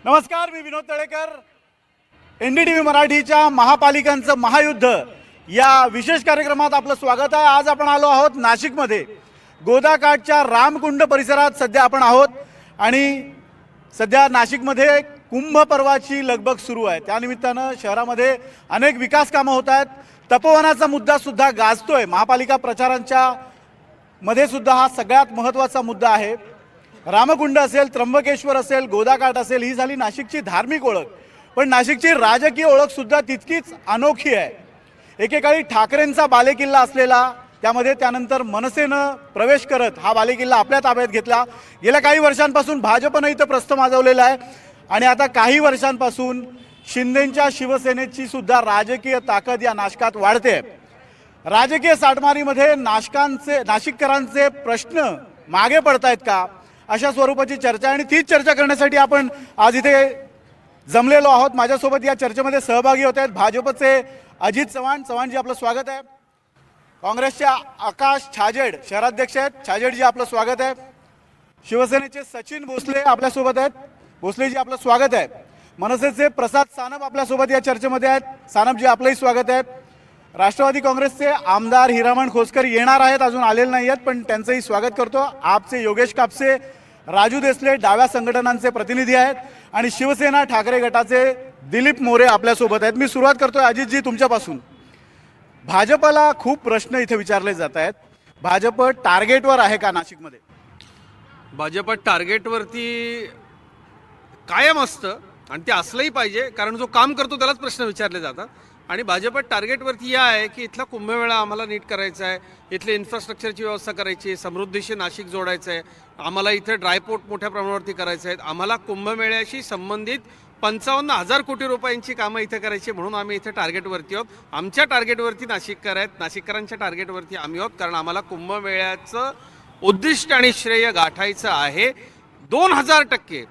नमस्कार, मी विनोद तळेकर. NDTV मराठीच्या महापालिकांचं महायुद्ध या विशेष कार्यक्रमात आपलं स्वागत आहे. आज आपण आलो आहोत नाशिकमध्ये गोदाकाठच्या रामकुंड परिसरात सध्या आपण आहोत आणि सध्या नाशिकमध्ये कुंभ पर्वाची लगबग सुरू आहे. त्यानिमित्तानं शहरामध्ये अनेक विकास कामं होत आहेत. तपोवनाचा मुद्दा सुद्धा गाजतोय. महापालिका प्रचारांच्या मध्ये सुद्धा हा सगळ्यात महत्त्वाचा मुद्दा आहे. रामकुंड असेल, त्र्यंबकेश्वर असेल, गोदाकाठ असेल, ही झाली नाशिकची धार्मिक ओळख. पण नाशिकची राजकीय ओळख सुद्धा तितकीच अनोखी आहे. एकेकाळी ठाकरेंचा बालेकिल्ला असलेला, त्यामध्ये त्यानंतर मनसेनं प्रवेश करत हा बालेकिल्ला आपल्या ताब्यात घेतला. गेल्या काही वर्षांपासून भाजपनं इथं प्रस्थ माजवलेला आहे आणि आता काही वर्षांपासून शिंदेंच्या शिवसेनेची सुद्धा राजकीय ताकद या नाशकात वाढते. राजकीय साठमारीमध्ये नाशिककरांचे प्रश्न मागे पडतायत का, अशा स्वरूपाची चर्चा, आणि तीच चर्चा करण्यासाठी आपण आज इथे जमलेलो आहोत. माझ्यासोबत या चर्चेमध्ये सहभागी होत आहेत भाजपचे अजित चव्हाण. चव्हाणजी, आपलं स्वागत आहे. काँग्रेसचे आकाश छाजेड शहराध्यक्ष आहेत. छाजेडजी, आपलं स्वागत आहे. शिवसेनेचे सचिन भोसले आपल्यासोबत आहेत. भोसलेजी, आपलं स्वागत आहे. मनसेचे प्रसाद सानप आपल्यासोबत या चर्चेमध्ये आहेत. सानपजी, आपलंही स्वागत आहे. राष्ट्रवादी काँग्रेसचे आमदार हिरामण खोसकर येणार आहेत, अजून आलेले नाही आहेत, पण त्यांचंही स्वागत करतो. आपचे योगेश कापसे, राजू देसले डाव्या संघटनांचे प्रतिनिधी आहेत आणि शिवसेना ठाकरे गटाचे दिलीप मोरे आपल्यासोबत आहेत. मी सुरुवात करतोय अजितजी तुमच्यापासून. भाजपला खूप प्रश्न इथे विचारले जात आहेत. भाजप टार्गेटवर आहे का नाशिकमध्ये? भाजप टार्गेटवरती कायम असतं आणि ते असलंही पाहिजे, कारण जो काम करतो त्यालाच प्रश्न विचारले जातात. आणि भाजप टार्गेटवरती या आहे की इथला कुंभमेळा आम्हाला नीट करायचा आहे, इथले इन्फ्रास्ट्रक्चरची व्यवस्था करायची आहे, समृद्धीशी नाशिक जोडायचं आहे, आम्हाला इथे ड्रायपोर्ट मोठ्या प्रमाणावरती करायचं आहे, आम्हाला कुंभमेळ्याशी संबंधित 55,000 कोटी रुपयांची कामं इथे करायची, म्हणून आम्ही इथे टार्गेटवरती आहोत. आमच्या टार्गेटवरती नाशिककर आहेत, नाशिककरांच्या टार्गेटवरती आम्ही आहोत, कारण आम्हाला कुंभमेळ्याचं उद्दिष्ट आणि श्रेय गाठायचं आहे 2000%.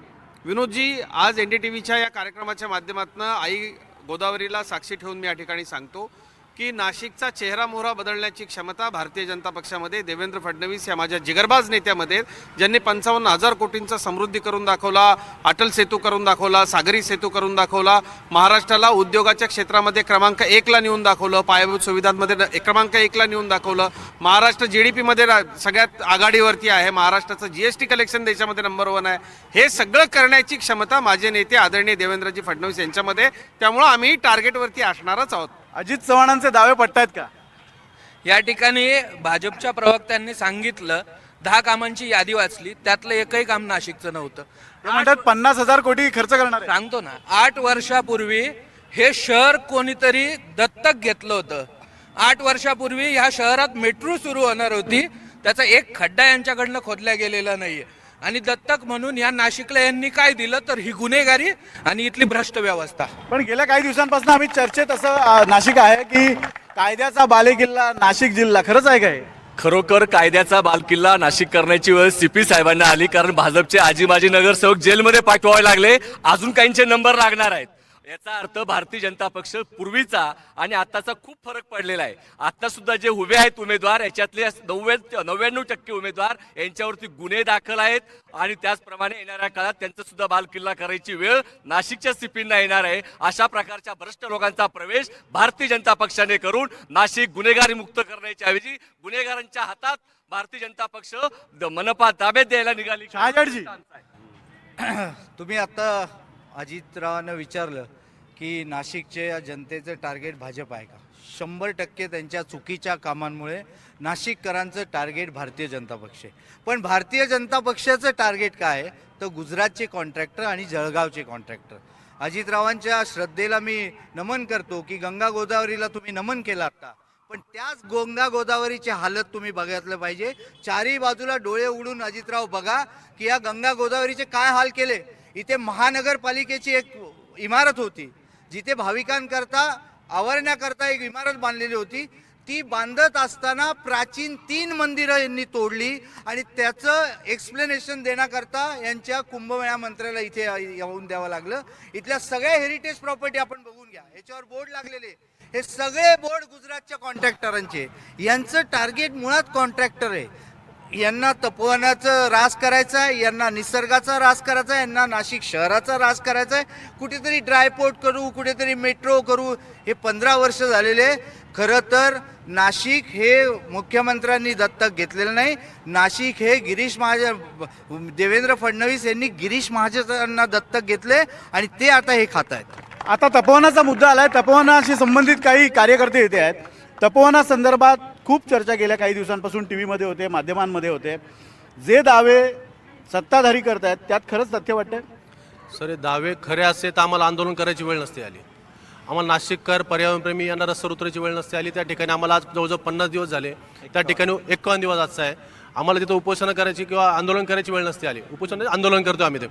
विनोदजी, आज NDTVच्या या कार्यक्रमाच्या माध्यमातून आई गोदावरीला साक्षी ठेवून मी या ठिकाणी सांगतो की नाशिकचा चेहरा मोहरा बदलण्याची क्षमता भारतीय जनता पक्षामध्ये देवेंद्र फडणवीस या माझ्या जिगरबाज नेत्यामध्ये, ज्यांनी 55,000 कोटींचा समृद्धी करून दाखवला, अटल सेतू करून दाखवला, सागरी सेतू करून दाखवला, महाराष्ट्राला उद्योगाच्या क्षेत्रामध्ये क्रमांक 1ला नेऊन दाखवलं, पायाभूत सुविधांमध्ये क्रमांक 1ला नेऊन दाखवलं, महाराष्ट्र GDPमध्ये सगळ्यात आघाडीवरती आहे, महाराष्ट्राचं GST कलेक्शन देशामध्ये नंबर 1 आहे. हे सगळं करण्याची क्षमता माझे नेते आदरणीय देवेंद्रजी फडणवीस यांच्यामध्ये, त्यामुळं आम्ही टार्गेटवरती असणारच आहोत. अजित चव्हाणांचे दावे पटतायत का? या ठिकाणी भाजपच्या प्रवक्त्यांनी सांगितलं 10 कामांची यादी वाचली, त्यातलं एकही काम नाशिकचं नव्हतं. ते म्हणतात 50,000 कोटी खर्च करणार आहे. सांगतो ना, 8 वर्षापूर्वी हे शहर कोणीतरी दत्तक घेतलं होतं. 8 वर्षापूर्वी ह्या शहरात मेट्रो सुरू होणार होती, त्याचा एक खड्डा यांच्याकडनं खोदला गेलेला नाहीये. आणि दत्तक म्हणून या नाशिकला यांनी काय दिलं तर ही गुन्हेगारी आणि इथली भ्रष्ट व्यवस्था. पण गेल्या काही दिवसांपासून आम्ही चर्चेत असं नाशिक आहे की कायद्याचा बालेकिल्ला नाशिक जिल्हा, खरंच आहे काय? खरोखर कायद्याचा बालकिल्ला नाशिक करण्याची वेळ CP साहेबांना आली, कारण भाजपचे आजी माजी नगरसेवक जेलमध्ये पाठवावे लागले. अजून काहींचे नंबर लागणार आहेत. याचा अर्थ भारतीय जनता पक्ष पूर्वीचा आणि आताचा खूप फरक पडलेला आहे. आता सुद्धा जे उभे आहेत उमेदवार, याच्यातले 99% उमेदवार यांच्यावरती गुन्हे दाखल आहेत आणि त्याचप्रमाणे येणाऱ्या काळात त्यांचा सुद्धा बालकिल्ला करायची वेळ नाशिकच्या CPंना येणार आहे. अशा प्रकारच्या भ्रष्ट लोकांचा प्रवेश भारतीय जनता पक्षाने करून नाशिक गुन्हेगारी मुक्त करण्याच्या ऐवजी गुन्हेगारांच्या हातात भारतीय जनता पक्ष मनपा ताब्यात द्यायला निघाली. छाजेडजी, तुम्ही आता अजितरावांना विचारलं की नाशिकच्या जनतेचं टार्गेट भाजप आहे का? 100% त्यांच्या चुकीच्या कामांमुळे नाशिककरांचं टार्गेट भारतीय जनता पक्ष आहे. पण भारतीय जनता पक्षाचं टार्गेट काय आहे तर गुजरातचे कॉन्ट्रॅक्टर आणि जळगावचे कॉन्ट्रॅक्टर. अजितरावांच्या श्रद्धेला मी नमन करतो की गंगा गोदावरीला तुम्ही नमन केलं आता, पण त्याच गंगा गोदावरीची हालत तुम्ही बघितलं पाहिजे. चारही बाजूला डोळे उघडून अजितराव बघा की या गंगा गोदावरीचे काय हाल केले. इथे महानगरपालिकेची एक इमारत होती, जिथे भाविकांकरता आवरण्याकरता एक इमारत बांधलेली होती. ती बांधत असताना प्राचीन 3 मंदिरं यांनी तोडली आणि त्याचं एक्सप्लेनेशन देण्याकरता यांच्या कुंभमेळा मंत्र्याला इथे येऊन द्यावं लागलं. इथल्या सगळ्या हेरिटेज प्रॉपर्टी आपण बघून घ्या, याच्यावर बोर्ड लागलेले, हे सगळे बोर्ड गुजरातच्या कॉन्ट्रॅक्टरांचे. यांचं टार्गेट मुळात कॉन्ट्रॅक्टर आहे. यांना तपोवनाचं रास करायचा आहे, यांना निसर्गाचा रास करायचा आहे, यांना नाशिक शहराचा रास करायचा आहे. कुठेतरी ड्रायपोर्ट करू, कुठेतरी मेट्रो करू, हे 15 वर्ष झालेले. खरं तर नाशिक हे मुख्यमंत्र्यांनी दत्तक घेतलेलं नाही. नाशिक हे देवेंद्र फडणवीस यांनी गिरीश महाजनांना दत्तक घेतले आणि ते आता हे खात आहेत. आता तपोवनाचा मुद्दा आलाय. तपोवनाशी संबंधित काही कार्यकर्ते इथे आहेत. तपोवना संदर्भात खूप चर्चा गेल्या काही दिवसांपासून टी व्हीमध्ये होते, माध्यमांमध्ये होते. जे दावे सत्ताधारी करतायत त्यात खरंच तथ्य वाटतंय? सर हे दावे खरे असते तर आम्हाला आंदोलन करायची वेळ नसते आली. आम्हाला नाशिककर पर्यावरणप्रेमी यांना रस्त्यावर उतरायची वेळ नसते आली. त्या ठिकाणी आम्हाला आज जवळजवळ 50 दिवस झाले, त्या ठिकाणी 51 दिवस आजचा आहे. आम्हाला तिथं उपोषणं करायची किंवा आंदोलन करायची वेळ नसते आली. उपोषण आंदोलन करतो आम्ही ते.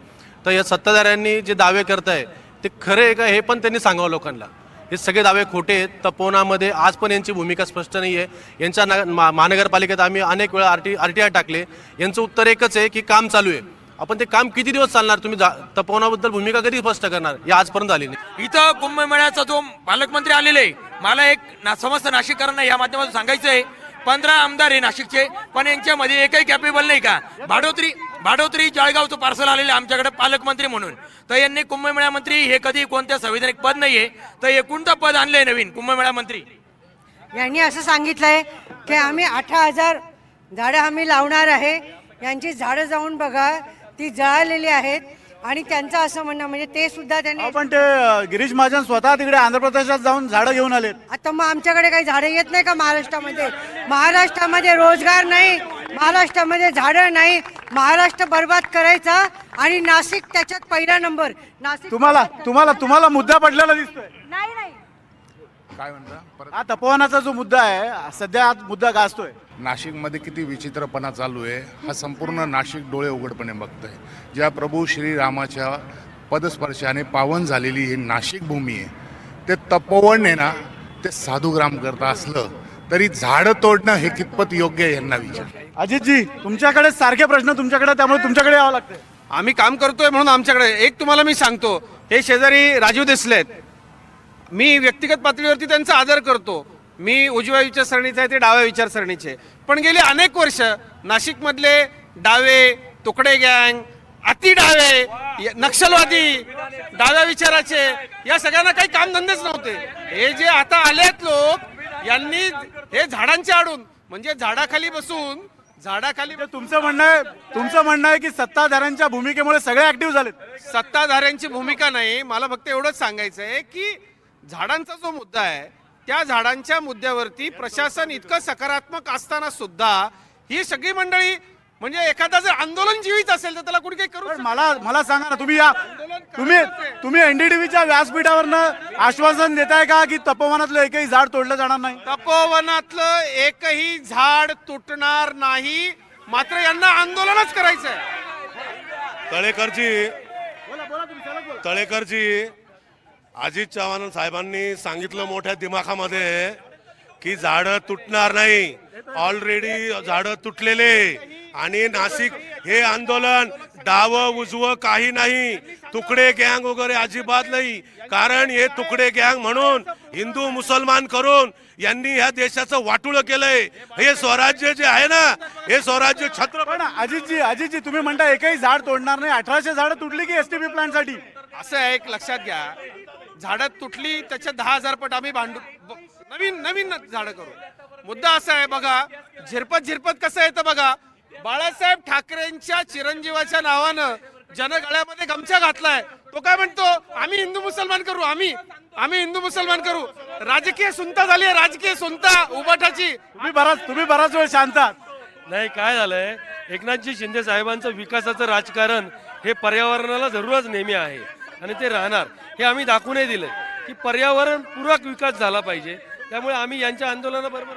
तर या सत्ताधाऱ्यांनी जे दावे करताय ते खरे आहे का हे पण त्यांनी सांगावं लोकांना. हे सगळे दावे खोटे आहेत. तपोवनामध्ये आज पण यांची भूमिका स्पष्ट नाही आहे. यांच्या महानगरपालिकेत आम्ही अनेक वेळा RTI टाकले. यांचं उत्तर एकच आहे की काम चालू आहे. आपण ते काम किती दिवस चालणार? तुम्ही तपोवनाबद्दल भूमिका कधी स्पष्ट करणार? या आजपर्यंत आली नाही. इथं कुंभमेळ्याचा जो पालकमंत्री आलेले आहे, मला एक समस्त नाशिककरांना या माध्यमातून सांगायचं आहे, 15 आमदार आहे नाशिकचे, पण यांच्यामध्ये एकही कॅपेबल नाही का? भाडोत्री जळगावचं पार्सल आलेलं आमच्याकडे पालकमंत्री म्हणून. तर यांनी कुंभमेळा मंत्री हे कधी कोणत्या संविधानिक पद नाहीये, तर हे कोणतं पद आणलंय नवीन कुंभमेळा मंत्री? यांनी असं सांगितलंय की आम्ही 18,000 झाडं आम्ही लावणार आहे. यांची झाडं जाऊन बघा, ती जळालेली आहेत. आणि त्यांचं असं म्हणणं म्हणजे ते सुद्धा त्यांनी पण ते गिरीश महाजन स्वतः तिकडे आंध्र प्रदेशात जाऊन झाडं घेऊन आलेत. आता मग आमच्याकडे काही झाडं येत नाही का महाराष्ट्रामध्ये? महाराष्ट्रामध्ये रोजगार नाही, महाराष्ट्रामध्ये झाडं नाही. महाराष्ट्र बर्बाद करायचा आणि नाशिक त्याच्यात पहिला नंबर. नाशिक तुम्हाला मुद्दा पडलेला दिसतोय. नाही नाही काय म्हणता? हा तपोवनाचा जो मुद्दा आहे सध्या हा मुद्दा गाजतोय. नाशिकमध्ये किती विचित्रपणा चालू आहे हा संपूर्ण नाशिक डोळे उघडपणे बघतोय. ज्या प्रभू श्रीरामाच्या पदस्पर्शाने पावन झालेली ही नाशिक भूमी आहे, ते तपोवन आहे ना, ते साधुग्राम करता असलं तरी झाडं तोडणं हे कितपत योग्य आहे यांना विचार. अजितजी, तुमच्याकडे सारखे प्रश्न तुमच्याकडे, त्यामुळे तुमच्याकडे यावं लागतंय. आम्ही काम करतोय म्हणून आमच्याकडे. एक तुम्हाला मी सांगतो, हे शेजारी राजीव देसलेत, मी व्यक्तिगत पातळीवरती त्यांचा आदर करतो. मी उजव्या विचारसरणीचा आहे, ते डाव्या विचारसरणीचे. पण गेली अनेक वर्ष नाशिकमधले डावे, तुकडे गँग, अति डावे, नक्षलवादी, डाव्या विचाराचे, या सगळ्यांना काही कामधंदेच नव्हते. हे जे आता आलेत लोक, यांनी हे झाडांच्या आडून म्हणजे झाडाखाली बसून तुमचं म्हणणं आहे की सत्ताधाऱ्यांच्या भूमिकेमुळे सगळे ऍक्टिव्ह झालेत. सत्ताधाऱ्यांची भूमिका नाही, मला फक्त एवढंच सांगायचं आहे की झाडांचा जो मुद्दा आहे त्या झाडांच्या मुद्द्यावरती प्रशासन इतकं सकारात्मक असताना सुद्धा ही सगळी मंडळी, म्हणजे एखादा जर आंदोलन जीवित असेल तर त्याला कुणी काही करू शकत नाही. मला सांगा ना, तुम्ही NDTVच्या व्यासपीठावरनं आश्वासन देताय का की तपोवनातलं एकही झाड तोडलं जाणार नाही? तपोवनातलं एकही झाड तुटणार नाही, मात्र यांना आंदोलनच करायचंय. तळेकरजी अजित चव्हाण साहेबांनी सांगितलं मोठ्या दिमाखामध्ये की झाडं तुटणार नाही. ऑलरेडी झाडं तुटलेले आणि नाशिक हे आंदोलन डावं उजवं काही नाही, तुकडे गँग वगैरे अजिबात नाही. कारण हे तुकडे गँग म्हणून हिंदू मुसलमान करून यांनी ह्या देशाचं वाटुळं केलंय. हे स्वराज्य जे आहे ना, हे स्वराज्य छत्रपती. अजितजी तुम्ही म्हणता एकही झाड तोडणार नाही. 1800 झाडं तुटली की STP प्लांट साठी? असं आहे, एक लक्षात घ्या, झाडं तुटली त्याच्या 10,000 पट आम्ही नवीन झाडं करू. मुद्दा असा आहे बघा, झिरपत कसं येतं बघा. बाळासाहेब ठाकरेंच्या चिरंजीवाच्या नावानं जनगळ्यामध्ये गमछा घातलाय. तो काय म्हणतो, आम्ही हिंदू मुसलमान करू, आम्ही हिंदू मुसलमान करू. राजकीय सुनता झाली आहे, राजकीय सुनता उबाटाची. तुम्ही बराच वेळ शांत आहात. नाही, काय झालंय, एकनाथजी शिंदे साहेबांचं विकासाचं राजकारण हे पर्यावरणाला जरूरच नेहमी आहे आणि ते राहणार. हे आम्ही दाखवूनही दिलंय की पर्यावरण पूरक विकास झाला पाहिजे. त्यामुळे आम्ही यांच्या आंदोलनाबरोबर.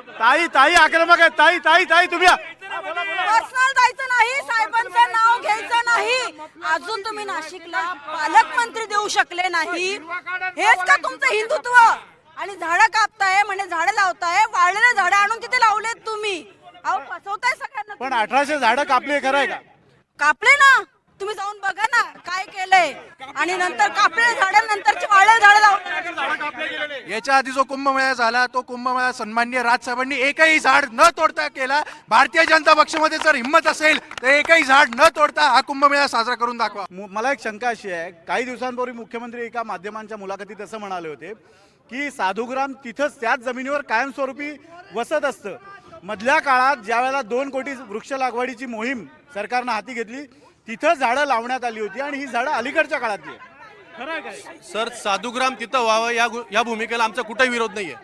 ताई आक्रमक आहे. ताई तुम्ही पर्सनल जायचं नाही, साहेबांचं नाव घ्यायचं नाही. अजून तुम्ही नाशिकला पालकमंत्री देऊ शकले नाही. हेच का तुमचं हिंदुत्व? आणि झाडं कापताय म्हणजे झाडं लावताय, वाळलेले झाडं आणून तिथे लावलेत तुम्ही. अहो फसवताय सगळ्यांना. पण 1800 झाडं कापली खरं आहे का? कापले ना, तुम्ही जाऊन बघा ना काय केलंय आणि नंतर कापलेल्या झाडांनंतरची वाळलेली झाडं लावून याच्या आधी जो कुंभमेळा झाला तो कुंभमेळा सन्माननीय राजसाहेबांनी एकही झाड न तोडता केला. भारतीय जनता पक्षामध्ये जर हिंमत असेल तर एकही झाड न तोडता हा कुंभमेळा साजरा करून दाखवा. मला एक शंका अशी आहे, काही दिवसांपूर्वी मुख्यमंत्री एका माध्यमांच्या मुलाखतीत असं म्हणाले होते की साधुग्राम तिथंच त्याच जमिनीवर कायमस्वरूपी वसत असतं. मधल्या काळात ज्या वेळेला 2 कोटी वृक्ष लागवडीची मोहीम सरकारनं हाती घेतली तिथं झाडं लावण्यात आली होती आणि ही झाडं अलीकडच्या काळातली आहे. खरं आहे काय? सर साधुग्राम तिथं व्हावं या भूमिकेला आमचा कुठेही विरोध नाहीये.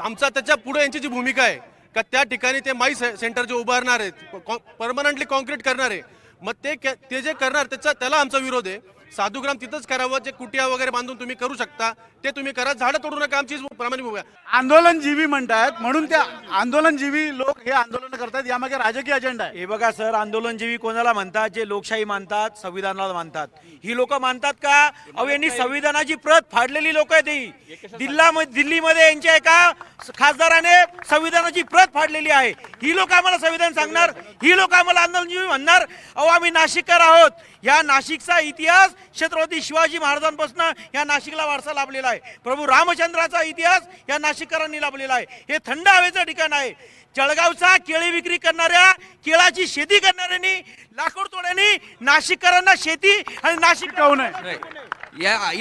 आमचा त्याच्या पुढे यांची जी भूमिका आहे का त्या ठिकाणी ते माई सेंटर जे उभारणार आहेत परमनंटली कॉन्क्रीट करणार आहे मग ते जे करणार त्याला आमचा विरोध आहे. साधुग्राम तिथंच करावं. जे कुटिया वगैरे बांधून तुम्ही करू शकता ते तुम्ही करा. झाडं तोडू नका. आमची प्रामाणिक भूमिका. आंदोलनजीवी म्हणतात म्हणून त्या आंदोलनजीवी लोक हे आंदोलन करतात, यामागे राजकीय अजेंडा आहे. हे बघा सर, आंदोलनजीवी कोणाला म्हणतात? जे लोकशाही मानतात, संविधानाला मानतात. ही लोक मानतात का? अहो यांनी संविधानाची प्रत फाडलेली लोक आहेत. ही दिल्लीमध्ये यांच्या एका खासदाराने संविधानाची प्रत फाडलेली आहे. ही लोक आम्हाला संविधान सांगणार? ही लोक आम्हाला आंदोलनजीवी म्हणणार? अहो आम्ही नाशिककर आहोत. या नाशिकचा इतिहास छत्रपती शिवाजी महाराजांपासून या नाशिकला वारसा लाभलेला आहे. प्रभू रामचंद्राचा इतिहास या नाशिककरांनी लाभलेला आहे. हे थंड हवेचं ठिकाण आहे. जळगावचा केळी विक्री करणाऱ्या, केळाची शेती करणाऱ्यांनी, लाकूड तोड्यांनी नाशिककरांना शेती आणि नाशिक काहून आहे?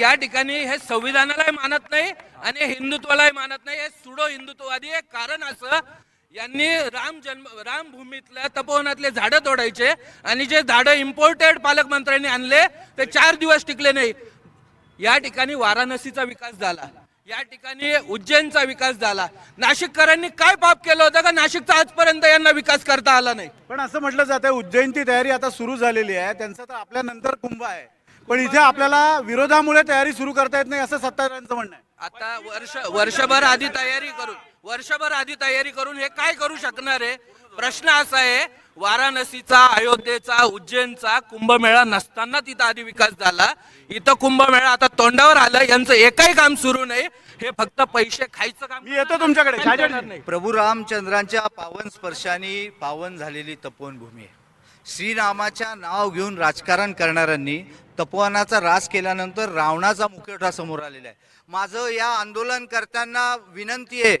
या ठिकाणी हे संविधानालाही मानत नाही आणि हिंदुत्वालाही मानत नाही. हे सुडो हिंदुत्ववादी आहे. कारण असं यांनी रामभूमीतल्या तपोवनातले झाडं तोडायचे आणि जे झाडं इम्पोर्टेड पालकमंत्र्यांनी आणले ते 4 दिवस टिकले नाही. या ठिकाणी वाराणसीचा विकास झाला. या ठिकाणी उज्जैनचा विकास झाला. नाशिककरांनी काय पाप केलं होतं का नाशिकचा आजपर्यंत यांना विकास करता आला नाही? पण असं म्हटलं जातं उज्जैनची तयारी आता सुरू झालेली आहे. त्यांचा तर आपल्या नंतर कुंभ आहे. पण इथे आपल्याला विरोधामुळे तयारी सुरू करता येत नाही असं सत्ताधाऱ्यांचं म्हणणं आहे. आता वर्षभर आधी तयारी करून हे काय करू शकणार आहे? प्रश्न असा आहे, वाराणसीचा, अयोध्येचा, उज्जैनचा कुंभमेळा नसताना तिथं आधी विकास झाला. इथं कुंभमेळा आता तोंडावर आलं. यांचं एकही काम सुरू नाही. हे फक्त पैसे खायचं काम. मी येतो तुमच्याकडे. प्रभू रामचंद्रांच्या पावन स्पर्शाने पावन झालेली तपोवनभूमी आहे. श्रीरामाच्या नाव घेऊन राजकारण करणाऱ्यांनी तपोवनाचा रास केल्यानंतर रावणाचा मुखवटा समोर आलेला आहे. माझं या आंदोलनकर्त्यांना विनंती आहे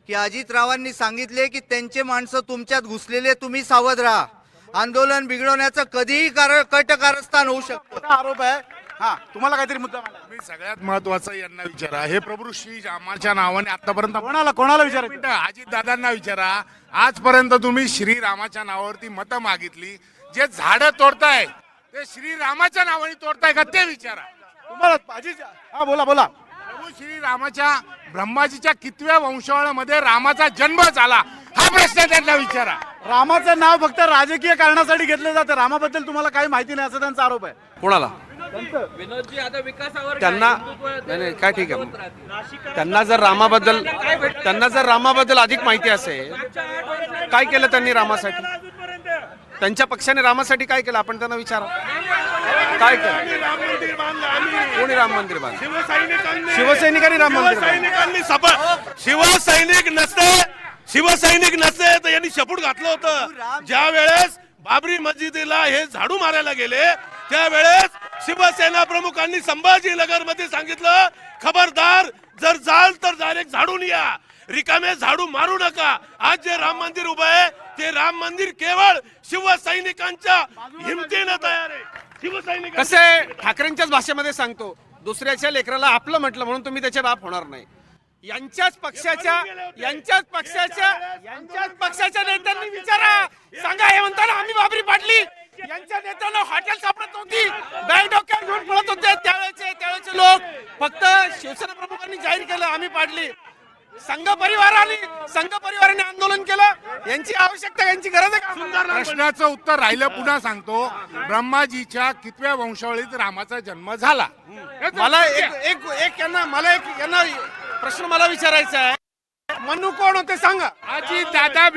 की अजितरावांनी सांगितले की त्यांचे माणसं तुमच्यात घुसलेले, तुम्ही सावध राहा. आंदोलन बिघडवण्याचं कधीही कट कारस्थान होऊ शकतं. आरोप आहे. हा, तुम्हाला काहीतरी मुद्दा मांडा. मी सगळ्यात महत्वाचं यांना विचारा, हे प्रभू श्री रामाच्या नावाने आतापर्यंत कोणाला विचारायचं? अजित दादांना विचारा. आजपर्यंत तुम्ही श्रीरामाच्या नावावरती मतं मागितली. जे झाडं तोडताय ते श्रीरामाच्या नावाने तोडताय का ते विचारा. तुम्हाला बोला. प्रभू श्रीरामाच्या ब्रह्माजीच्या कितव्या वंशावळामध्ये रामाचा जन्म झाला हा प्रश्न त्यांना विचारा. रामाचं नाव फक्त राजकीय कारणासाठी घेतलं जातं. रामाबद्दल तुम्हाला काही माहिती नाही असं त्यांचा आरोप आहे. कोणाला? विनोदजी आता विकासावर त्यांना नाही काय ठीक आहे. त्यांना जर रामाबद्दल अधिक माहिती असेल, काय केलं त्यांनी रामासाठी, त्यांच्या पक्षाने रामासाठी काय केलं आपण त्यांना विचारा. काय केलं? कोणी राम मंदिर बांधलं? शिवसैनिकांनी राम मंदिर शिवसैनिक नसते तर यांनी शपूट घातलं होतं. ज्या वेळेस बाबरी मस्जिदीला हे झाडू मारायला गेले त्यावेळेस शिवसेना प्रमुखांनी संभाजीनगर मध्ये सांगितलं, खबरदार जर जाल तर डायरेक्ट झाडून या, रिकामे झाडू मारू नका. आज जे राम मंदिर उभं आहे ते राम मंदिर केवळ शिवसैनिकांच्या हिमतीनं तयार आहे. शिवसैनिक कसे ठाकरेंच्याच भाषेमध्ये सांगतो, दुसऱ्याच्या लेकराला आपलं म्हटलं म्हणून तुम्ही त्याचे बाप होणार नाही. यांच्याच पक्षाच्या नेत्यांनी विचारा. सांगा, हे म्हणताना आम्ही बाबरी पाडली. यांच्या नेत्यांना हॉटेल सापडत नव्हती, बँक डोक्यावर घेऊन पळत होते. त्यावेळेचे लोक फक्त शिवसेना प्रमुखांनी जाहीर केलं आम्ही पाडली. संघ परिवाराने आंदोलन केलं. यांची आवश्यकता, यांची गरज आहे का? प्रश्नाचं उत्तर राहिलं. पुन्हा सांगतो, ब्रह्माजीच्या कितव्या वंशावळीत रामाचा जन्म झाला. मला यांना प्रश्न विचारायचा आहे. मनू कोण होते सांगा. अजित दादा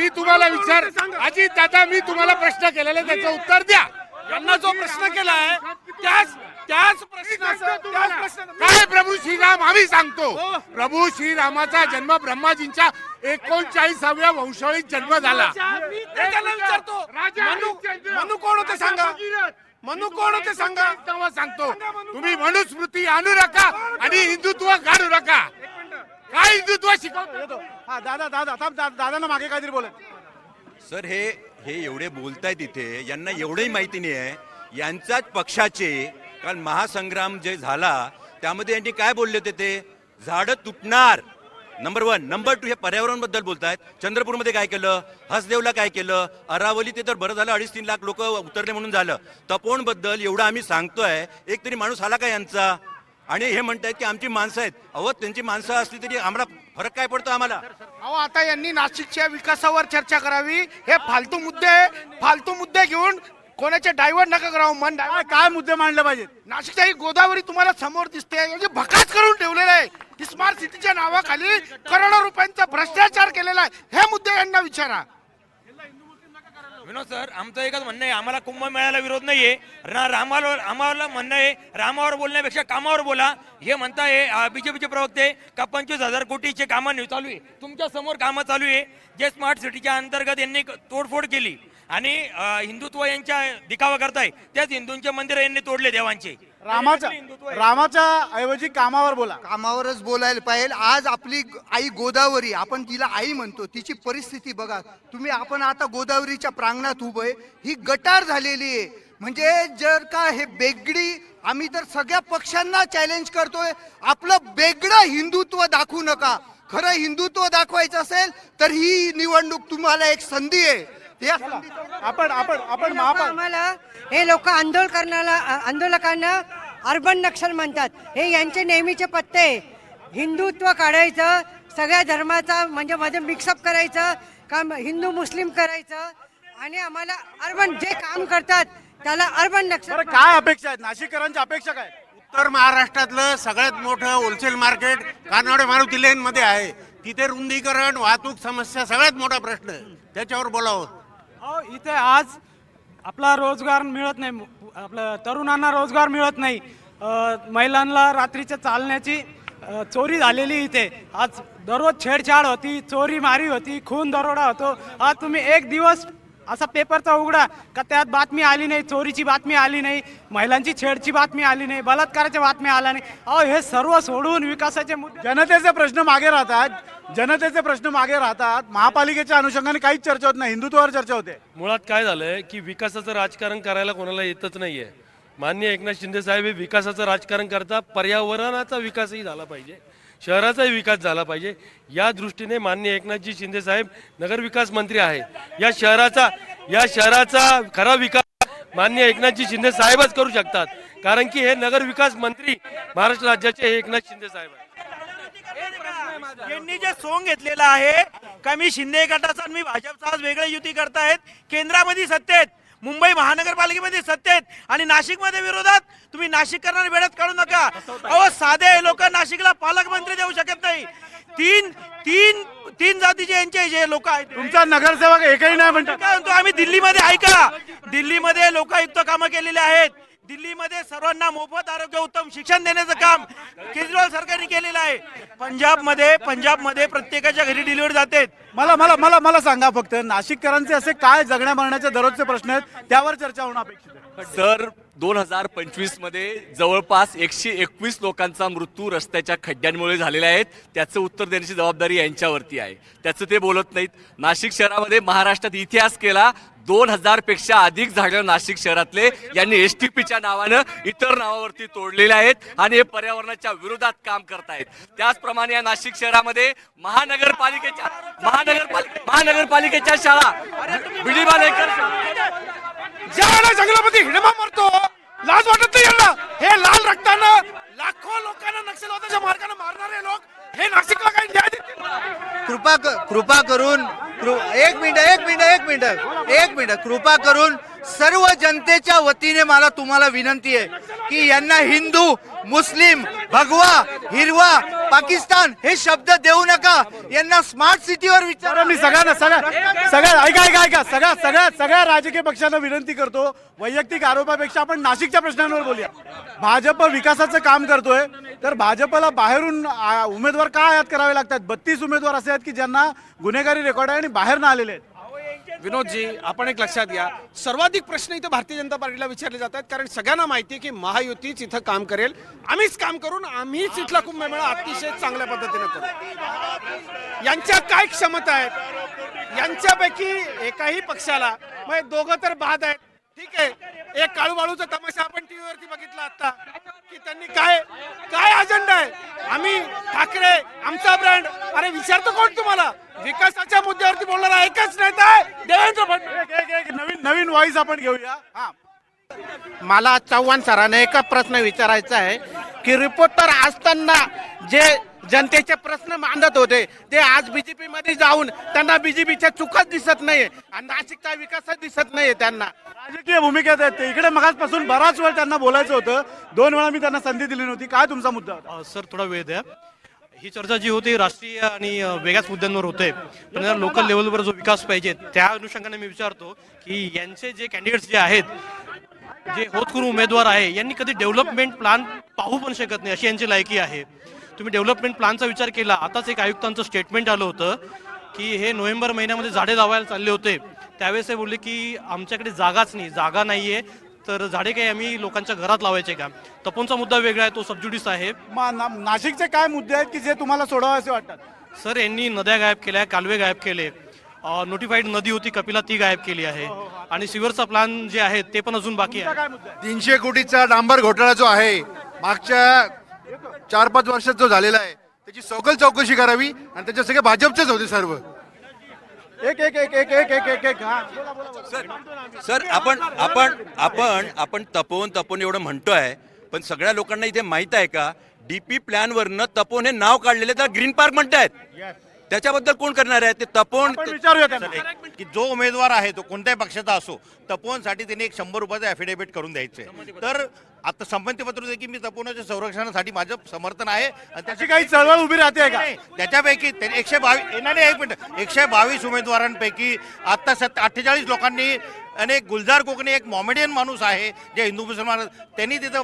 मी तुम्हाला प्रश्न केलेला त्याचं उत्तर द्या. यांना जो प्रश्न केलाय त्याच प्रश्न काय प्रभू श्रीराम आम्ही सांगतो. प्रभू श्रीरामाचा जन्म ब्रह्माजींच्या 39व्या वंशावळीत जन्म झाला. विचारतो. मनू कोण होते सांगा. म्हणून कोण होते सांगा तेव्हा सांगतो. तुम्ही मनुस्मृती आणू नका आणि हिंदुत्व काढू नका. काय हिंदुत्व शिकवतो? हा दादांना मागे काहीतरी बोलत. सर हे एवढे बोलतायत इथे, यांना एवढंही माहिती नाही आहे यांच्याच पक्षाचे. कारण महासंग्राम जे झाला त्यामध्ये यांनी काय बोलले होते, ते झाडं तुटणार नंबर 1. नंबर 2 हे पर्यावरण बद्दल बोलतायत. चंद्रपूरमध्ये काय केलं, हसदेवला काय केलं, अरावली ते तर बरं झालं 2.5-3 लाख लोक उतरले म्हणून झालं. तपोवन बद्दल एवढं आम्ही सांगतोय, एक तरी माणूस आला का यांचा? आणि हे म्हणतायत की आमची माणसं आहेत. अहो त्यांची माणसं असली तरी आम्हाला फरक काय पडतो आम्हाला? अहो आता यांनी नाशिकच्या विकासावर चर्चा करावी. हे फालतू मुद्दे घेऊन कोणाचे डायव्हर्ट नका करावं. मन काय मुद्दे मांडले पाहिजेत? नाशिकच्या ही गोदावरी तुम्हाला समोर दिसते, म्हणजे भकास करून ठेवलेलं आहे. स्मार्ट सिटीच्या नावाखाली करोडो रुपयांचा भ्रष्टाचार केलेला आहे. हे मुद्दे यांना विचारा. विनोद सर, आमचं एकच म्हणणं आहे, आम्हाला कुंभमेळ्याला विरोध नाहीये. आम्हाला म्हणणं आहे, रामावर बोलण्यापेक्षा कामावर बोला. हे म्हणताय बीजेपीचे प्रवक्ते का 25,000 कोटीचे कामं चालू आहे. तुमच्या समोर कामं चालू आहे. जे स्मार्ट सिटीच्या अंतर्गत यांनी तोडफोड केली आणि हिंदुत्व यांच्या दिखावा करताय, त्याच हिंदूंचे मंदिर यांनी तोडले देवांचे. रामाच्या ऐवजी कामावर बोला. कामावरच बोलायला पाहिजे. आज आपली आई गोदावरी, आपण तिला आई म्हणतो, तिची परिस्थिती बघा तुम्ही. आपण आता गोदावरीच्या प्रांगणात उभे, ही गटार झालेली आहे. म्हणजे जर का हे बेगडी, आम्ही तर सगळ्या पक्षांना चॅलेंज करतोय, आपलं बेगडं हिंदुत्व दाखवू नका. खरं हिंदुत्व दाखवायचं असेल तर ही निवडणूक तुम्हाला एक संधी आहे. आपण आम्हाला हे लोक आंदोलकांना अर्बन नक्षल म्हणतात. हे यांचे नेहमीचे पत्ते. हिंदुत्व काढायचं, सगळ्या धर्माचा म्हणजे मध्ये मिक्सअप करायचं, का हिंदू मुस्लिम करायचं, आणि आम्हाला अर्बन जे काम करतात त्याला अर्बन नक्षल. काय अपेक्षा आहेत नाशिककरांच्या? अपेक्षा काय? उत्तर महाराष्ट्रातलं सगळ्यात मोठं होलसेल मार्केट कानवडे मारुती लेन मध्ये आहे. तिथे रुंदीकरण, वाहतूक समस्या सगळ्यात मोठा प्रश्न आहे. त्याच्यावर बोलावं. इथे आज आपला रोजगार मिळत नाही, आपल्या तरुणांना रोजगार मिळत नाही. महिलांना रात्रीच्या चालण्याची चोरी झालेली इथे. आज दररोज छेडछाड होती, चोरी मारी होती, खून दरोडा होतो. आज तुम्ही एक दिवस असा पेपरचा उघडा का त्यात बातमी आली नाही, चोरीची बातमी आली नाही, महिलांची छेडची बातमी आली नाही, बलात्काराच्या बातमी आल्या नाही. अहो हे सर्व सोडून विकासाचे मुद्दे, जनतेचे प्रश्न मागे राहतात. महापालिकेच्या अनुषंगाने काहीच चर्चा होत नाही, हिंदुत्वावर चर्चा होते. मुळात काय झालंय की विकासाचं राजकारण करायला कोणाला येतच नाहीये. माननीय एकनाथ शिंदे साहेब हे विकासाचं राजकारण करता, पर्यावरणाचा विकासही झाला पाहिजे, शहराचाही विकास झाला पाहिजे. या दृष्टीने माननीय एकनाथजी शिंदे साहेब नगरविकास मंत्री आहे. या शहराचा खरा विकास माननीय एकनाथजी शिंदे साहेबच करू शकतात. कारण की हे नगरविकास मंत्री महाराष्ट्र राज्याचे हे एकनाथ शिंदे साहेब आहेत. यांनी जे सोंग घेतलेलं आहे का मी शिंदे गटाचा आणि मी भाजपचा आज वेगळे युती करतायत. केंद्रामध्ये सत्तेत, मुंबई महानगरपालिकेमध्ये सत्तेत आणि नाशिकमध्ये विरोधात. तुम्ही नाशिककरांना वेळात काढू नका. अहो साधे लोक नाशिकला पालकमंत्री देऊ शकत नाही. तीन जातीचे यांचे जे लोक आहेत. तुमचा नगरसेवक एकही नाही म्हणतात. काय म्हणतो आम्ही दिल्लीमध्ये, ऐका, दिल्लीमध्ये लोकायुक्त कामं केलेले आहेत. दिल्लीमध्ये सर्वांना मोफत आरोग्य, उत्तम शिक्षण देण्याचं काम केजरीवाल सरकारने केलेलं आहे. पंजाबमध्ये प्रत्येकाच्या घरी डिलिव्हरी जाते. मला सांगा फक्त, नाशिककरांचे असे काय जगण्या मरण्याचे दररोजचे प्रश्न आहेत त्यावर चर्चा होणं अपेक्षित आहे? सर 2025 मध्ये जवळपास 121 लोकांचा मृत्यू रस्त्याच्या खड्ड्यांमुळे झालेला आहे. त्याचं उत्तर देण्याची जबाबदारी यांच्यावरती आहे. त्याचं ते बोलत नाहीत. नाशिक शहरामध्ये महाराष्ट्रात इतिहास केला. 2000 पेक्षा अधिक झाडं नाशिक शहरातले यांनी STPच्या नावानं इतर नावावरती तोडलेले आहेत आणि हे पर्यावरणाच्या विरोधात काम करतायत. त्याचप्रमाणे या नाशिक शहरामध्ये महानगरपालिकेच्या शाळा ज्यावेळेला जंगलामध्ये हिडमा मरतो, लाज वाटत नाही यांना. हे लाल रक्तानं लाखो लोकांना नक्षलवादाच्या मार्गाने मारणारे लोक हे नाशिकला काही न्याय देतील? कृपा करून एक मिनिट कृपा करून सर्व जनतेच्या वतीने मला तुम्हाला विनंती आहे की यांना हिंदू, मुस्लिम, भगवा, हिरवा, पाकिस्तान हे शब्द देऊ नका. यांना स्मार्ट सिटीवर विचारा. मी सगळ्या राजकीय पक्षांना विनंती करतो, वैयक्तिक आरोपापेक्षा आपण नाशिकच्या प्रश्नांवर बोलूया. भाजप विकासाचं काम करतोय, तर भाजपला बाहेरून उमेदवार का आयात करावे लागतात? 32 उमेदवार असे आहेत की ज्यांना गुन्हेगारी रेकॉर्ड आहे आणि बाहेर न आलेले आहेत. विनोदजी, आपण एक लक्षात घ्या, सर्वाधिक प्रश्न इथं भारतीय जनता पार्टीला विचारले जातात, कारण सगळ्यांना माहिती आहे की महायुतीच इथं काम करेल, आम्हीच काम करून आम्हीच इथला कुंभमेळा अतिशय चांगल्या पद्धतीने करू. यांच्या काय क्षमता आहेत, यांच्यापैकी एकाही पक्षाला, म्हणजे दोघं तर बाद आहेत, ठीक आहे. एक काळूबाळूचा तमाशा आपण टीव्हीवरती बघितला आता की त्यांनी काय काय अजेंडा आहे. आम्ही ठाकरे, आमचा ब्रँड, अरे विचारतो कोण तुम्हाला? विकासाच्या मुद्द्यावरती बोलणारा एकच नेता आहे देवेंद्र फडणवीस. नवीन नवीन व्हॉइस आपण घेऊया. हा, मला चव्हाण सरांना एक प्रश्न विचारायचा आहे की रिपोर्टर असताना जे जनतेचे प्रश्न मांडत होते ते आज बीजेपी मध्ये जाऊन त्यांना बीजेपीच्या चुकाच दिसत नाही आणि नाशिकचा विकासच दिसत नाही त्यांना. राजकीय भूमिकेत आहेत ते. इकडे मगाचपासून बराच वेळ त्यांना बोलायचं होतं, 2 वेळा मी त्यांना संधी दिली नव्हती. काय तुमचा मुद्दा होता? सर थोडा वेळ द्या. ही चर्चा जी होती राष्ट्रीय आणि वेगळ्याच मुद्द्यांवर होते, पण लोकल लेवलवर जो विकास पाहिजे त्या अनुषंगाने मी विचारतो की यांचे जे कॅन्डिडेट्स जे आहेत, जे होतकरू उमेदवार आहे, यांनी कधी डेव्हलपमेंट प्लॅन पाहू पण शकत नाही अशी यांची लायकी आहे. तुम्ही डेव्हलपमेंट प्लॅनचा विचार केला, आताच एक आयुक्तांचं स्टेटमेंट आलं होतं की हे नोव्हेंबर महिन्यामध्ये झाडे लावायला चालले होते, त्यावेळेस ते बोलले की आमच्याकडे जागाच नाही, जागा नाहीये, तर झाडे काही आम्ही लोकांच्या घरात लावायचे का? तपोनचा मुद्दा वेगळा आहे, तो सबज्युडिस आहे. नाशिकचे काय मुद्दे आहेत की जे तुम्हाला सोडवायचे वाटतात? सर यांनी नद्या गायब केल्या, कालवे गायब केले, नोटिफाईड नदी होती कपिला ती गायब केली आहे, आणि सिव्हरचा प्लॅन जे आहे ते पण अजून बाकी आहे. 300 कोटीचा डांबर घोटाळा जो आहे मागच्या 4-5 वर्षात जो झालेला आहे त्याची सखोल चौकशी करावी आणि त्याच्या सगळे भाजपचेच होते सर्व. एक एक एक एक एक एक एक एक हा. सर आपण तपोन एवढं म्हणतोय, पण सगळ्या लोकांना इथे माहित आहे का डीपी प्लॅनवरनं तपोन हे नाव काढलेले तर ग्रीन पार्क म्हणतायत. त्याच्याबद्दल कोण करणार आहे ते तपोन? विचारूया त्यांना. की जो उमेदवार आहे तो कोणत्याही पक्षाचा असो, तपोवनसाठी त्यांनी एक 100 रुपयाचं ॲफिडेव्हिट करून द्यायचंय. तर आता संमतीपत्र दे की मी तपोवनाच्या संरक्षणासाठी माझं समर्थन आहे आणि त्याची काही चळवळ उभी राहते का? त्याच्यापैकी 122 उमेदवारांपैकी आता 48 लोकांनी, आणि एक गुलजार कोकणी एक मॉमेडियन माणूस आहे जे हिंदू मुसलमान, त्यांनी तिथं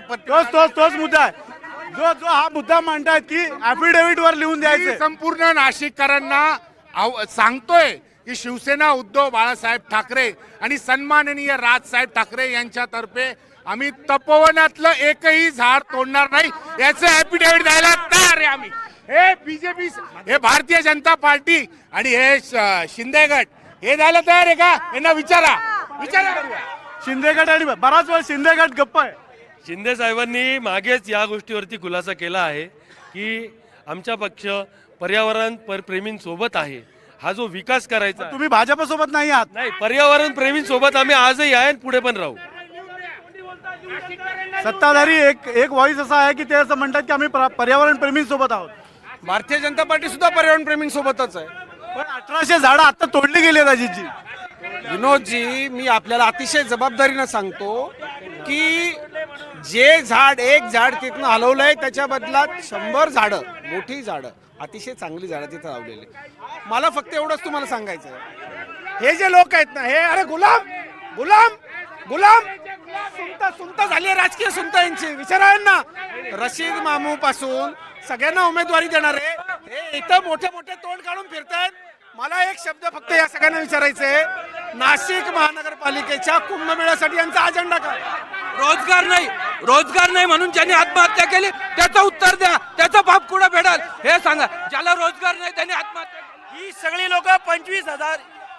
तोच मुद्दा आहे जो हा मुद्दा मांडतायत की ऍफिडेव्हिट वर लिहून द्यायचे. संपूर्ण नाशिककरांना सांगतोय की शिवसेना उद्धव बाळासाहेब ठाकरे आणि सन्माननीय राजसाहेब ठाकरे यांच्यातर्फे आम्ही तपोवनातलं एकही झाड तोडणार नाही याचं ऍफिडेव्हिट द्यायला तयार आहे आम्ही. हे बीजेपी, हे भारतीय जनता पार्टी आणि हे शिंदे गट हे द्यायला तयार आहे का? यांना विचारा. शिंदे गट आणि बराच वेळ शिंदे गट गप्प आहे. शिंदे साहेबांनी मागेच या गोष्टीवरती खुलासा केला आहे की आमचा पक्ष पर्यावरण प्रेमींसोबत आहे. हा जो विकास करायचा, तुम्ही भाजपसोबत नाही आहात. नाही, पर्यावरण प्रेमींसोबत आम्ही आजही आहे आणि पुढे पण राहू. सत्ताधारी एक व्हॉइस असा आहे की ते असं म्हणतात की आम्ही पर्यावरण प्रेमींसोबत आहोत. भारतीय जनता पार्टी सुद्धा पर्यावरण प्रेमींसोबतच आहे. पण 1800 झाडं आता तोडली गेली आहेत अजितजी. विनोदजी, मी आपल्याला अतिशय जबाबदारीनं सांगतो की जे झाड, एक झाड तिथनं हलवलंय त्याच्या बदलात 100 झाडं, मोठी झाडं, अतिशय चांगली झाडं तिथं लावलेली. मला फक्त एवढंच तुम्हाला सांगायचं आहे, हे जे लोक आहेत ना, हे अरे गुलाम गुलाम गुलाम सुनता झाली राजकीय सुनता यांची. विचारा ना, रशीद मामू पासून सगळ्यांना उमेदवारी देणारे हे इथं मोठे मोठे तोंड काढून फिरतायत. मला एक शब्द फक्त या सगळ्यांना विचारायचं आहे, नाशिक महानगरपालिकेच्या कुंभमेळ्यासाठी यांचा अजेंडा काय? रोजगार नाही म्हणून ज्यांनी आत्महत्या केली त्याचं उत्तर द्या, त्याचा बाप कुठं भेटाल हे सांगा. ज्याला रोजगार नाही त्यांनी आत्महत्या. ही सगळी लोक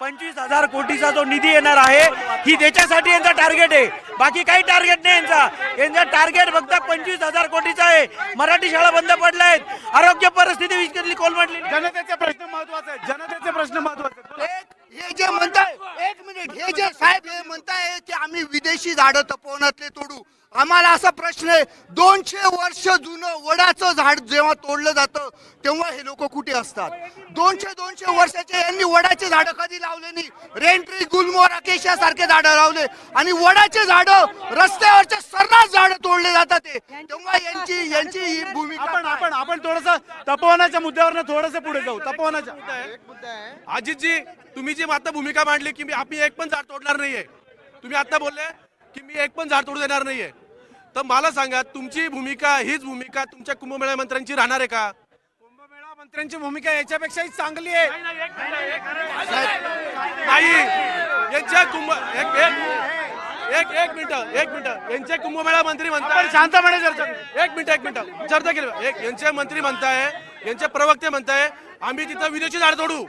25,000 कोटीचा जो निधी येणार आहे ही त्याच्यासाठी यांचा टार्गेट आहे, बाकी काही टार्गेट नाही यांचा टार्गेट फक्त 25,000 कोटीचा आहे. मराठी शाळा बंद पडल्या आहेत, आरोग्य परिस्थिती विस्कटली, कोलमडली. जनतेचे प्रश्न महत्वाचे आहेत, जनतेचे प्रश्न महत्वाचे. हे जे म्हणताय, एक मिनिट, हे जे साहेब हे म्हणताय की आम्ही विदेशी झाडं तपोवनातले तोडू, आम्हाला असा प्रश्न आहे, 200 वर्ष जुनं वडाचं झाड जेव्हा तोडलं जातं तेव्हा हे लोक कुठे असतात? 200 वर्षाचे यांनी वडाचे झाडं कधी लावले नाही. रेंट्री, गुलमोहर, अकेशिया सारखे झाडं लावले आणि वडाचे झाडं रस्त्यावरचे सर्रास झाडं तोडले जातात. तेव्हा यांची ही भूमिका. आपण थोडस तपोवनाच्या मुद्द्यावर थोडस पुढे जाऊ. तपोवनाच्या अजितजी, तुम्ही जी आता भूमिका मांडली की आम्ही एक पण झाड तोडणार नाहीये, तुम्ही आता बोलले की मी एक पण झाड तोडू देणार नाहीये, तर मला सांगा तुमची भूमिका, हीच भूमिका तुमच्या कुंभमेळा मंत्र्यांची राहणार आहे का? कुंभमेळा मंत्र्यांची भूमिका याच्यापेक्षाही चांगली आहे. नाही, यांच्या एक मिनिट यांचे कुंभमेळा मंत्री म्हणताय शांतपणे चर्चा करू. एक मिनिट चर्चा केली यांचे मंत्री म्हणताय, यांचे प्रवक्ते म्हणताय आम्ही तिथं विदेशी झाड तोडू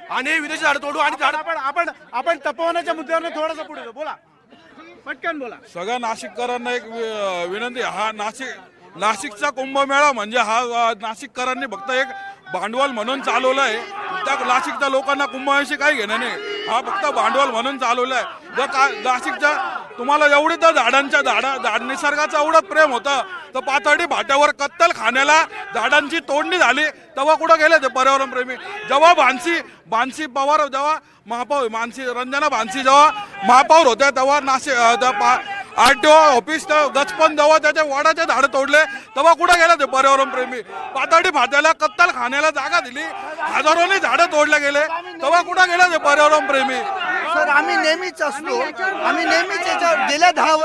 आणि विदेशी झाड तोडू आणि झाड आपण तपोवनाच्या मुद्द्यावर थोडंसं पुढे जाऊ. बोला, पटकन बोला. सगळ्या नाशिककरांना एक विनंती, हा नाशिकचा कुंभमेळा म्हणजे हा नाशिककरांनी फक्त एक भांडवल म्हणून चालवलंय. त्या नाशिकच्या लोकांना कुंभमेळ्याशी काही घेणं नाही, हा फक्त भांडवल म्हणून चालवलंय. जर नाशिकच्या तुम्हाला एवढी तर झाड निसर्गाचं एवढं प्रेम होतं तर पाथर्डी फाट्यावर कत्तल खाण्याला झाडांची तोडणी झाली तेव्हा कुठं गेले ते पर्यावरण प्रेमी? जेव्हा भानसी पवार जेव्हा महापौर रंजना भानसी जेव्हा महापौर होत्या तेव्हा नाशिक RTO ऑफिस गचपन जेव्हा त्याच्या वडाचे झाडं तोडले तेव्हा कुठं गेले ते पर्यावरण प्रेमी? पाथर्डी फाट्याला कत्तल खाण्याला जागा दिली, हजारोनी झाडं तोडले गेले तेव्हा कुठं गेले ते पर्यावरण प्रेमी? सर आम्ही नेहमीच असतो, आम्ही नेहमीच याच्यावर गेल्या 10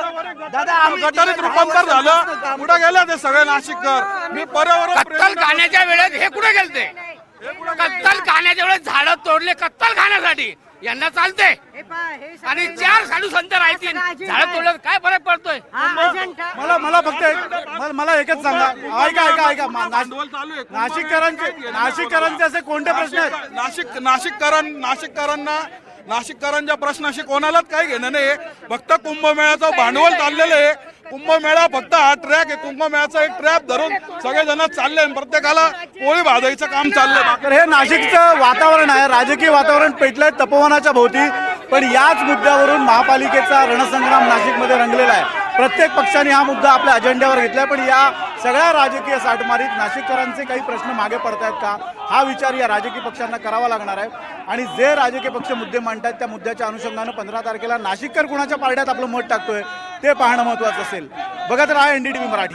दादा आम्ही गटारीत रूपांतर झालं, कुठं गेले ते सगळे नाशिककर? मी पर्यावरण प्रेमी खाण्याच्या वेळेत हे कुठे गेलते? कत्तल खाण्याच्या वेळेस झाडं तोडले कत्तल खाण्यासाठी, यांना चालते. आणि 4 साधू संत राहतील, झाडं तोडलं काय फरक पडतोय? मला फक्त मला एकच सांगा. ऐका नाशिककरांचे असे कोणते प्रश्न आहेत? नाशिककरांच्या प्रश्नाशी कोणालाच काही घेणं नाही. फक्त कुंभमेळ्याचं भांडवल चाललेलं आहे. कुंभमेळा फक्त हा ट्रॅक आहे, कुंभमेळ्याचा एक ट्रॅप धरून सगळेजण चालले, प्रत्येकाला पोळी भाजायचं काम चाललंय. तर हे नाशिकचं वातावरण आहे, राजकीय वातावरण पेटलंय तपोवनाच्या भोवती. पण याच मुद्द्यावरून महापालिकेचा रणसंग्राम नाशिकमध्ये रंगलेला आहे. प्रत्येक पक्षाने हा मुद्दा आपल्या अजेंड्यावर घेतलाय. पण या सगळ्या राजकीय साठमारीत नाशिककरांचे काही प्रश्न मागे पडतायत का, हा विचार या राजकीय पक्षांना करावा लागणार आहे. आणि जे राजकीय पक्ष मुद्दे मांडतात त्या मुद्द्याच्या अनुषंगानं 15 तारखेला नाशिककर कुणाच्या पारड्यात आपलं मत टाकतोय ते पाहणं महत्त्वाचं असेल. बघत राहा NDTV मराठी.